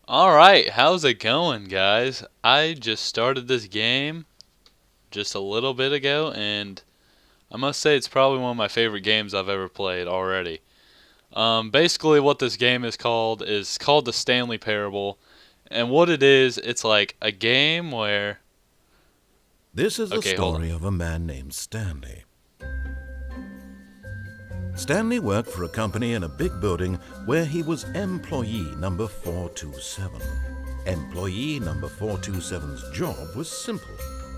Alright, how's it going, guys? I just started this game just a little bit ago, and I must say it's probably one of my favorite games I've ever played already. Basically, what this game is called the Stanley Parable, and what it is, it's like a game where. This is the Okay, hold on. story of a man named Stanley. Stanley worked for a company in a big building where he was employee number 427. Employee number 427's job was simple.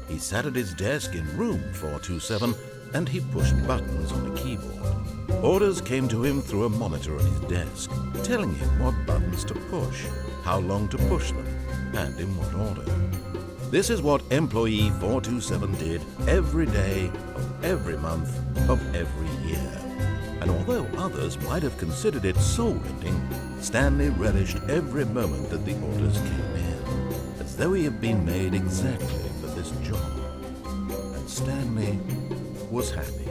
He sat at his desk in room 427 and he pushed buttons on a keyboard. Orders came to him through a monitor on his desk, telling him what buttons to push, how long to push them, and in what order. This is what employee 427 did every day of every month of every year. And although others might have considered it soul-rending, Stanley relished every moment that the orders came in, as though he had been made exactly for this job. And Stanley was happy.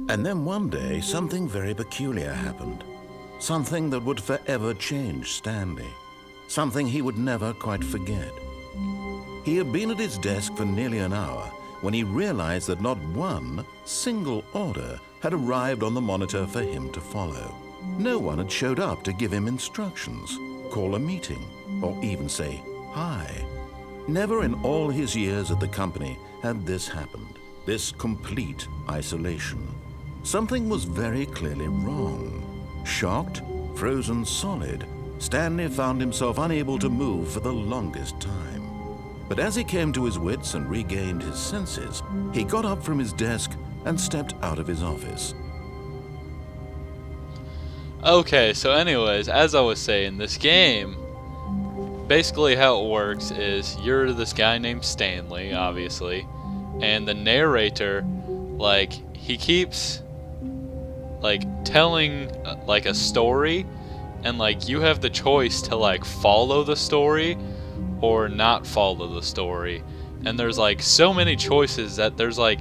And then one day, something very peculiar happened. Something that would forever change Stanley. Something he would never quite forget. He had been at his desk for nearly an hour when he realized that not one single order had arrived on the monitor for him to follow. No one had showed up to give him instructions, call a meeting, or even say hi. Never in all his years at the company had this happened, this complete isolation. Something was very clearly wrong. Shocked, frozen solid, Stanley found himself unable to move for the longest time. But as he came to his wits and regained his senses, he got up from his desk and stepped out of his office. Okay, so anyways, as I was saying, this game, basically how it works is you're this guy named Stanley, obviously, and the narrator, he keeps, telling, a story, and, you have the choice to, follow the story or not follow the story. And there's, so many choices that there's, I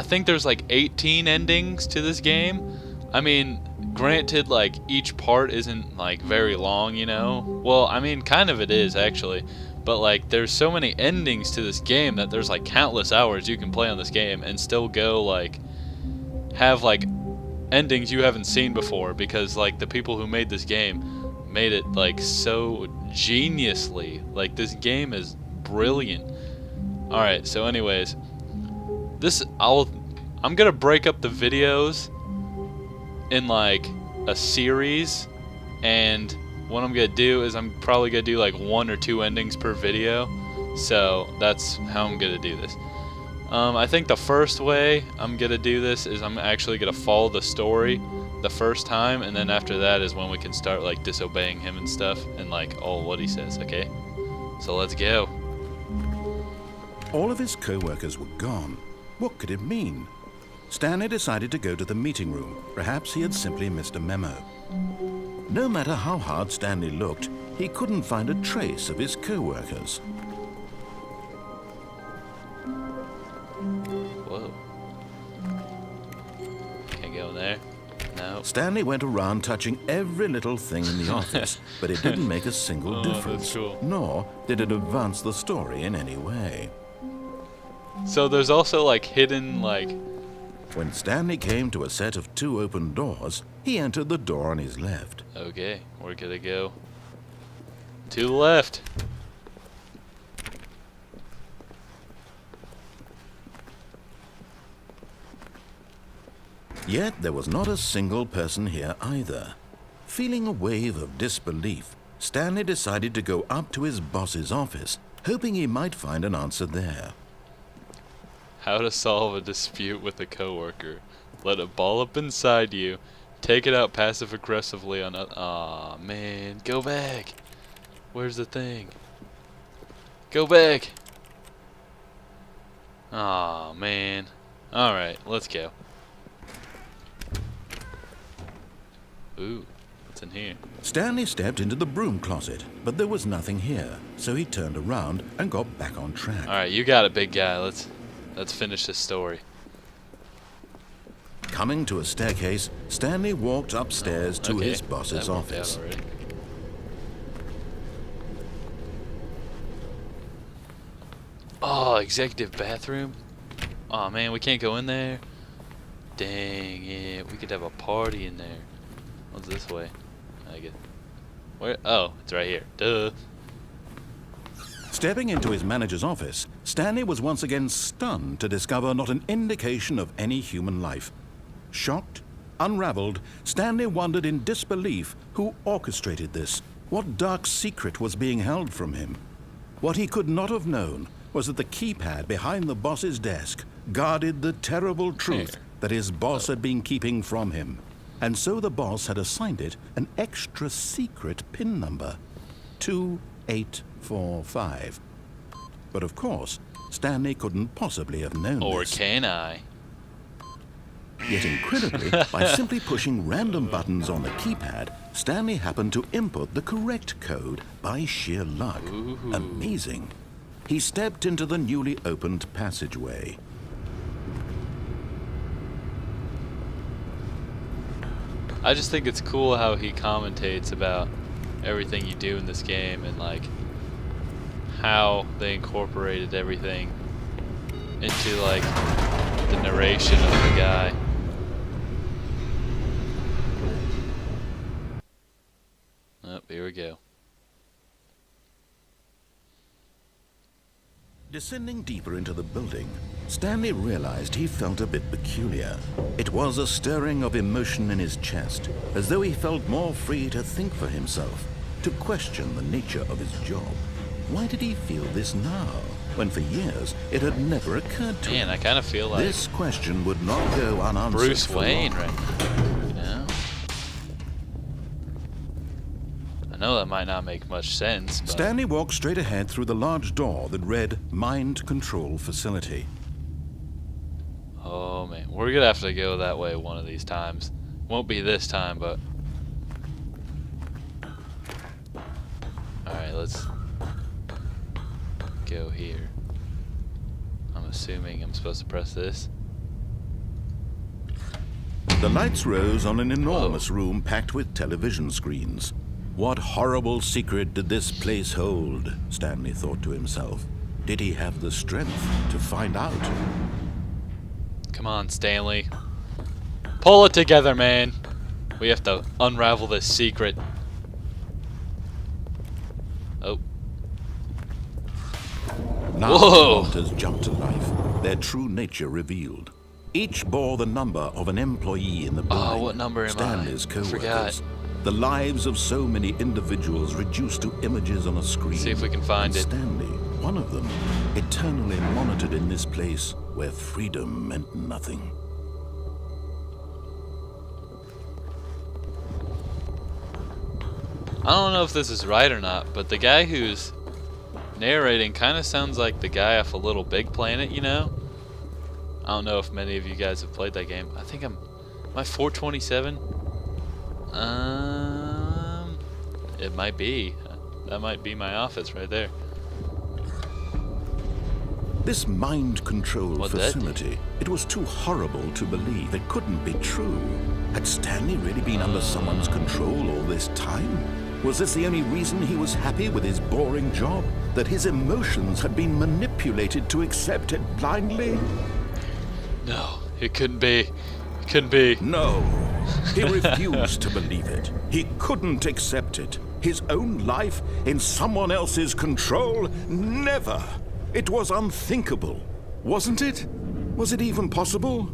think there's, 18 endings to this game. I mean, granted, each part isn't, very long, you know? Well, I mean, kind of it is, actually. But, there's so many endings to this game that there's, countless hours you can play on this game and still go, have, endings you haven't seen before, because the people who made this game made it so geniusly. This game is brilliant. Alright, so anyways, I'm gonna break up the videos in a series, and what I'm gonna do is I'm probably gonna do 1 or 2 endings per video. So that's how I'm gonna do this. I think the first way I'm gonna do this is I'm actually gonna follow the story the first time, and then after that is when we can start disobeying him and stuff, and all what he says. Okay, so let's go. All of his co-workers were gone. What could it mean? Stanley decided to go to the meeting room. Perhaps he had simply missed a memo. No matter how hard Stanley looked, he couldn't find a trace of his co-workers. Whoa. Can't go in there. No. Stanley went around touching every little thing in the office, but it didn't make a single difference. That's cool. Nor did it advance the story in any way. So there's also hidden When Stanley came to a set of 2 open doors, he entered the door on his left. Okay, we're gonna go to the left. Yet there was not a single person here either. Feeling a wave of disbelief, Stanley decided to go up to his boss's office, hoping he might find an answer there. How to solve a dispute with a coworker. Let it ball up inside you. Take it out passive-aggressively on Aw, man. Go back. Where's the thing? Go back. Aw, man. Alright, let's go. Ooh, what's in here? Stanley stepped into the broom closet, but there was nothing here, so he turned around and got back on track. Alright, you got it, big guy. Let's finish this story. Coming to a staircase, Stanley walked upstairs to Okay, his boss's that worked out office. already. Oh, executive bathroom? Oh man, we can't go in there? Dang it, we could have a party in there. What's this way? I guess. Where? Oh, it's right here. Duh. Stepping into his manager's office, Stanley was once again stunned to discover not an indication of any human life. Shocked, unraveled, Stanley wondered in disbelief who orchestrated this, what dark secret was being held from him. What he could not have known was that the keypad behind the boss's desk guarded the terrible truth that his boss had been keeping from him. And so the boss had assigned it an extra secret PIN number, 2845. But of course, Stanley couldn't possibly have known Or this. can I? Yet incredibly, by simply pushing random buttons on the keypad, Stanley happened to input the correct code by sheer luck. Ooh. Amazing. He stepped into the newly opened passageway. I just think it's cool how he commentates about everything you do in this game and like how they incorporated everything into like the narration of the guy. Oh, here we go. Descending deeper into the building, Stanley realized he felt a bit peculiar. It was a stirring of emotion in his chest, as though he felt more free to think for himself, to question the nature of his job. Why did he feel this now, when for years it had never occurred to him? Man, I kind of feel like This question would not go unanswered Bruce for Wayne long. right now. You know? I know that might not make much sense, but Stanley walked straight ahead through the large door that read Mind Control Facility. oh man, we're gonna have to go that way one of these times. Won't be this time, but alright, let's go here. I'm assuming I'm supposed to press this. The lights rose on an enormous room packed with television screens. What horrible secret did this place hold? Stanley thought to himself. Did he have the strength to find out? Come on, Stanley. Pull it together, man. We have to unravel this secret. Oh. Now Whoa. the monitors jumped to life, their true nature revealed. Each bore the number of an employee in the building. Oh, what number am I? Stanley's I co-workers. forgot. The lives of so many individuals reduced to images on a screen. See if we can find it. Stanley, one of them, eternally monitored in this place where freedom meant nothing. I don't know if this is right or not, but the guy who's narrating kind of sounds like the guy off a Little Big Planet, you know? I don't know if many of you guys have played that game. I think am I 427? It might be. That might be my office right there. This mind control What'd that facility, it was too horrible to believe. It couldn't be true. Had Stanley really been under someone's control all this time? Was this the only reason he was happy with his boring job? That his emotions had been manipulated to accept it blindly? No, it couldn't be. It couldn't be. No. He refused to believe it. He couldn't accept it. His own life in someone else's control? Never. It was unthinkable, wasn't it? Was it even possible?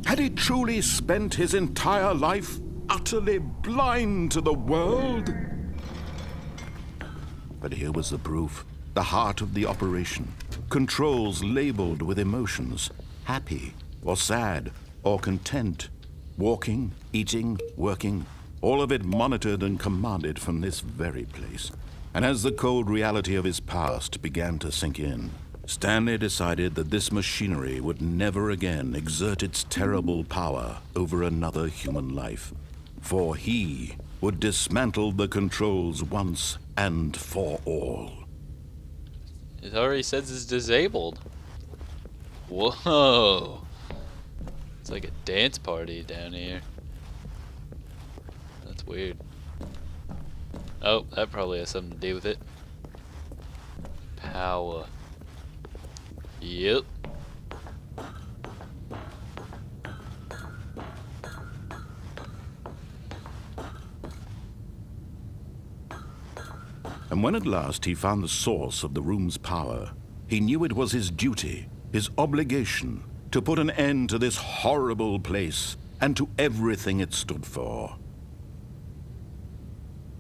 Had he truly spent his entire life utterly blind to the world? But here was the proof. The heart of the operation. Controls labeled with emotions. Happy, or sad, or content. Walking, eating, working. All of it monitored and commanded from this very place. And as the cold reality of his past began to sink in, Stanley decided that this machinery would never again exert its terrible power over another human life. For he would dismantle the controls once and for all. It already says it's disabled. Whoa. It's like a dance party down here. That's weird. Oh, that probably has something to do with it. Power. Yep. And when at last he found the source of the room's power, he knew it was his duty, his obligation, to put an end to this horrible place and to everything it stood for.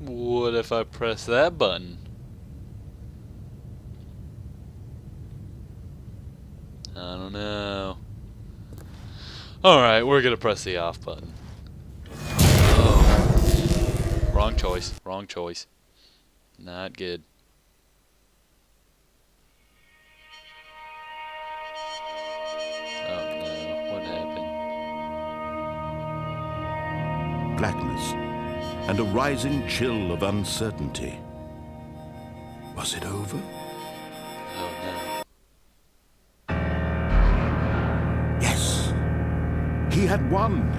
What if I press that button? I don't know. Alright, we're gonna press the off button. Oh. Wrong choice. Wrong choice. Not good. Oh no, what happened? Blackness and a rising chill of uncertainty. Was it over? Oh no. Yes! He had won!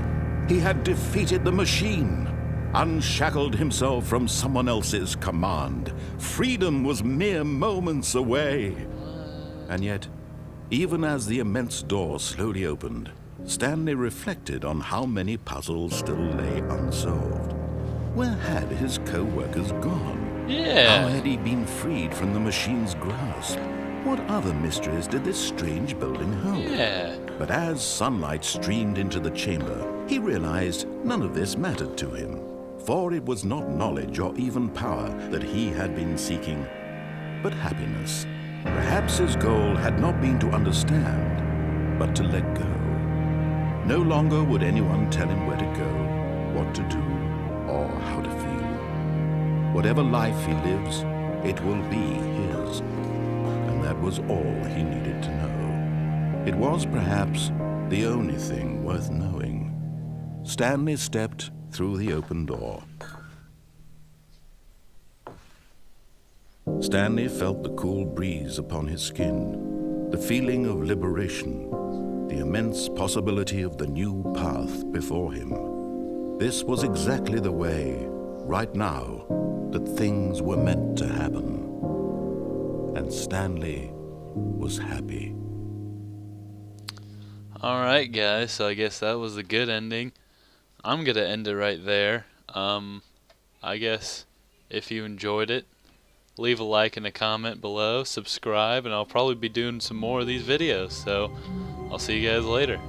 He had defeated the machine! Unshackled himself from someone else's command. Freedom was mere moments away. And yet, even as the immense door slowly opened, Stanley reflected on how many puzzles still lay unsolved. Where had his co-workers gone? Yeah. How had he been freed from the machine's grasp? What other mysteries did this strange building hold? Yeah. But as sunlight streamed into the chamber, he realized none of this mattered to him. For it was not knowledge or even power that he had been seeking, but happiness. Perhaps his goal had not been to understand, but to let go. No longer would anyone tell him where to go, what to do, or how to feel. Whatever life he lives, it will be his. And that was all he needed to know. It was perhaps the only thing worth knowing. Stanley stepped through the open door. Stanley felt the cool breeze upon his skin, the feeling of liberation, the immense possibility of the new path before him. This was exactly the way, right now, that things were meant to happen. And Stanley was happy. Alright guys, so I guess that was a good ending. I'm gonna end it right there. I guess if you enjoyed it, leave a like and a comment below, subscribe, and I'll probably be doing some more of these videos. So I'll see you guys later.